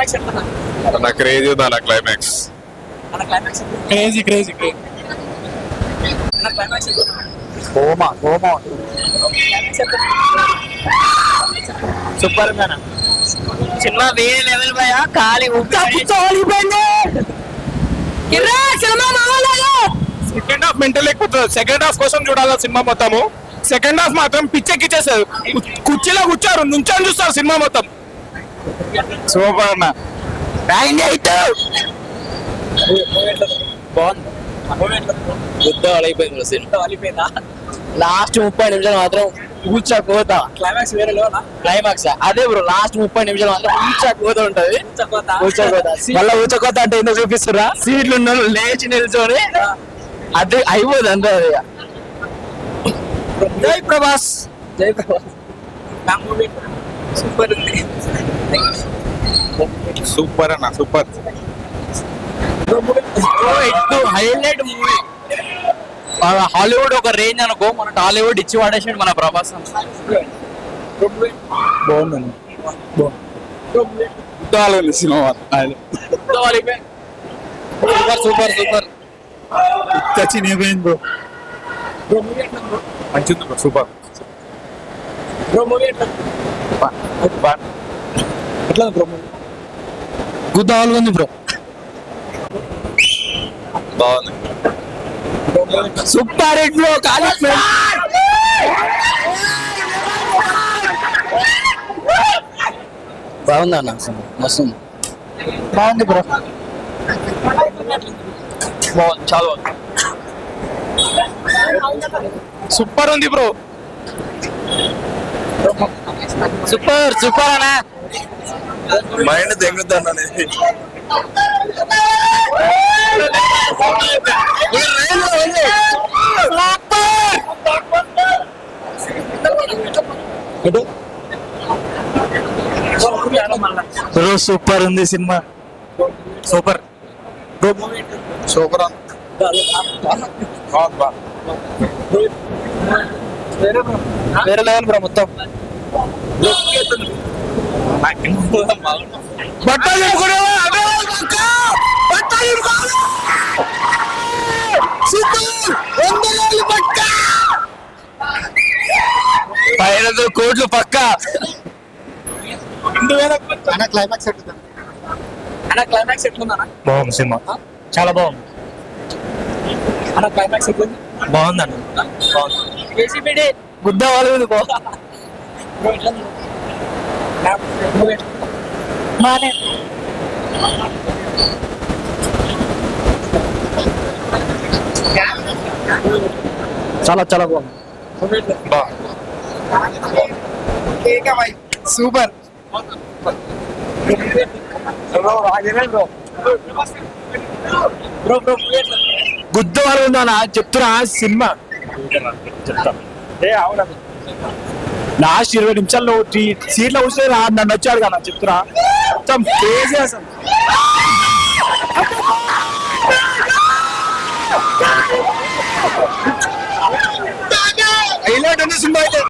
Climax ఎట్లా అన్న crazy ఉంది అన్న క్లైమాక్స్. అన్న క్లైమాక్స్ క్రేజీ క్రేజీ క్రేజీ. అన్న క్లైమాక్స్ హోమా హోమా క్లైమాక్స్ ఎట్లా సూపర్ ఉందన్న. సినిమా వేరే లెవెల్ పోయా ఖాళీ సెకండ్ హాఫ్ మెంటల్ లేకపోతుంది. సెకండ్ హాఫ్ కోసం చూడాలి సినిమా మొత్తము. సెకండ్ హాఫ్ మాత్రం పిచ్చెక్కిచ్చేస్తారు. కుర్చీలో కూర్చోరు, నుంచొని చూస్తారు సినిమా మొత్తం. సూపర్ అన్న. బాగుంది యుద్ధం అయిపోయింది సినిమా. అయిపోయిందా లాస్ట్ 30 నిమిషాలు మాత్రం కూర్చోకపోతా. క్లైమాక్స్ వేరే లేవనా క్లైమాక్స్ అదే బ్రో, లాస్ట్ 30 నిమిషాలు మాత్రం కూర్చోకపోతా ఉంటది. కూర్చోకోతా మళ్ళీ కూర్చోకోతా అంటే ఎందుకు చూపిస్తురా? సీట్లు ఉన్న లేచి నిల్చొని అదే అయిపోదు అంతే. అది జై ప్రభాస్. జై ప్రభాస్. సూపర్ ఉంది. సూపర్ అన్న సూపర్. Highlight movie. హాలీవుడ్ ఒక రేంజ్ అనుకో, మన టాలీవుడ్ ఇచ్చి వాడేసాడు మన ప్రభాస్. బాగుందండి. బాగుంది సినిమా. Super super super. చిన్నపోయింది బ్రో. మంచిది బ్రో సూపర్. ఎట్లా బ్రో మూవీ గుద్దాలు ఉంది బ్రో. బాగుంది. Super hit bro. బాగుంది అన్న, మస్తు బాగుంది బ్రో. బాగుంది, చాలా బాగుంది. సూపర్ ఉంది బ్రో. సూపర్ సూపర్ అన్న. మైండ్ తెగుద్దాను అనేది. బ్రో సూపర్ ఉంది సినిమా. సూపర్ సూపర్ అన్న. వేరే లెవెల్ బ్రో మొత్తం. కోట్లు పక్క. అన్న క్లైమాక్స్ ఎట్లుందా? అన్న క్లైమాక్స్ ఎట్లుందా? బాగుంది సినిమా, చాలా బాగుంది. అన్న క్లైమాక్స్ ఎట్లుంది? బాగుందండి. కేసీపీడి గుద్ద వాళ్ళు చాలా చాలా బాగుంది. సూపర్. గుద్ద వాళ్ళు ఉందా చెప్తున్నా సినిమా. లాస్ట్ 20 నిమిషాల్లో సీట్లో కూర్చొని నన్ను వచ్చాడు కదా చెప్తున్నా. మొత్తం క్రేజీ అసలు. హైలైట్ ఉంది సినిమా అయితే.